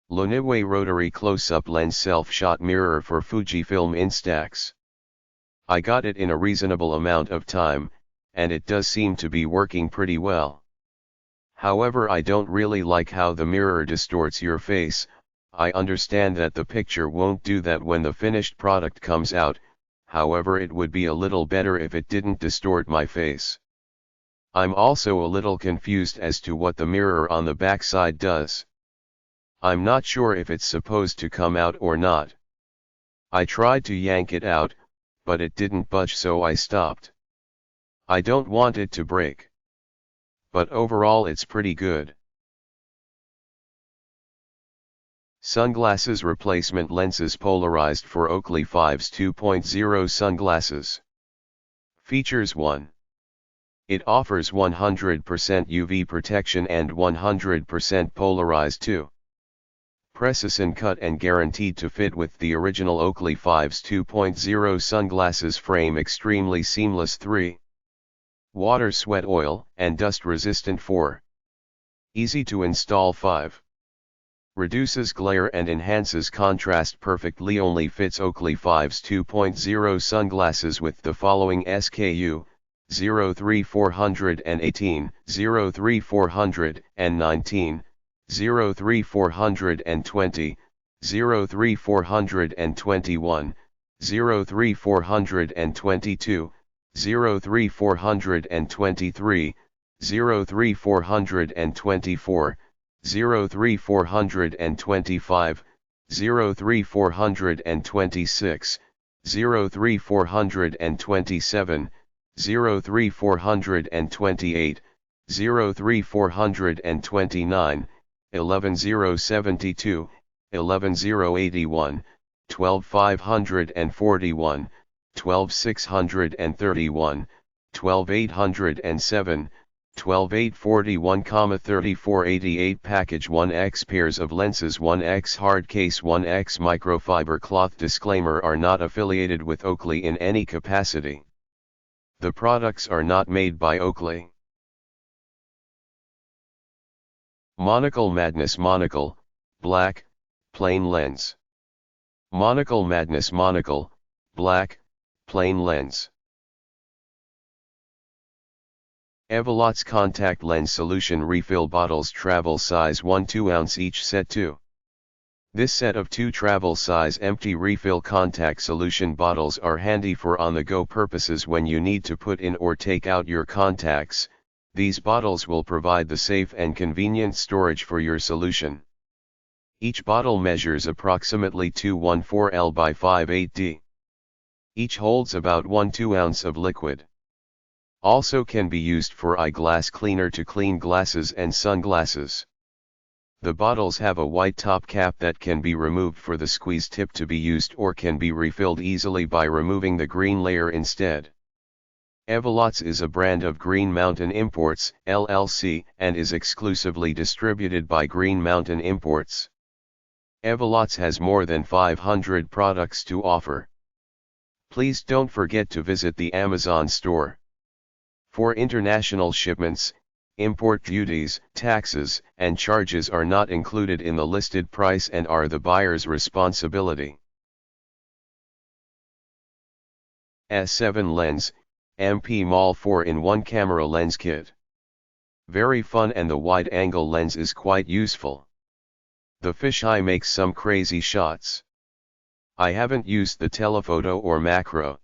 LUNIWEI Rotary Closeup Lens Self-Shot Mirror for FujiFilm Instax. I got it in a reasonable amount of time, and it does seem to be working pretty well. However, I don't really like how the mirror distorts your face. I understand that the picture won't do that when the finished product comes out, however it would be a little better if it didn't distort my face. I'm also a little confused as to what the mirror on the backside does. I'm not sure if it's supposed to come out or not. I tried to yank it out, but it didn't budge, so I stopped. I don't want it to break. But overall it's pretty good. Sunglasses replacement lenses polarized for Oakley 5's 2.0 sunglasses. Features 1. It offers 100% UV protection and 100% polarized 2. Precision cut and guaranteed to fit with the original Oakley 5's 2.0 sunglasses frame. Extremely seamless 3. Water, sweat, oil, and dust resistant 4. Easy to install 5. Reduces glare and enhances contrast perfectly. Only fits Oakley 5's 2.0 sunglasses with the following SKU: 03418, 03419, 03420, 03421, 03422, 03423, 03424, 03425, 03426, 03427, 03428, 03429, 11072, 11081, 12541, 12631, 12807, 12841, 3488. Package 1x pairs of lenses, 1x hard case, 1x microfiber cloth. Disclaimer: are not affiliated with Oakley in any capacity. The products are not made by Oakley. Monocle Madness Monocle, black, plain lens. Monocle Madness Monocle, black, plain lens. Evelots contact lens solution refill bottles, travel size 1-2 ounce each, set 2. This set of 2 travel size empty refill contact solution bottles are handy for on-the-go purposes when you need to put in or take out your contacts. These bottles will provide the safe and convenient storage for your solution. Each bottle measures approximately 214 L by 58 D. Each holds about 1-2 ounce of liquid. Also can be used for eyeglass cleaner to clean glasses and sunglasses. The bottles have a white top cap that can be removed for the squeeze tip to be used, or can be refilled easily by removing the green layer instead. Evelots is a brand of Green Mountain Imports, LLC, and is exclusively distributed by Green Mountain Imports. Evelots has more than 500 products to offer. Please don't forget to visit the Amazon store. For international shipments, import duties, taxes, and charges are not included in the listed price and are the buyer's responsibility. S7 Lens, MP Mall 4-in-1 Camera Lens Kit. Very fun, and the wide-angle lens is quite useful. The fisheye makes some crazy shots. I haven't used the telephoto or macro.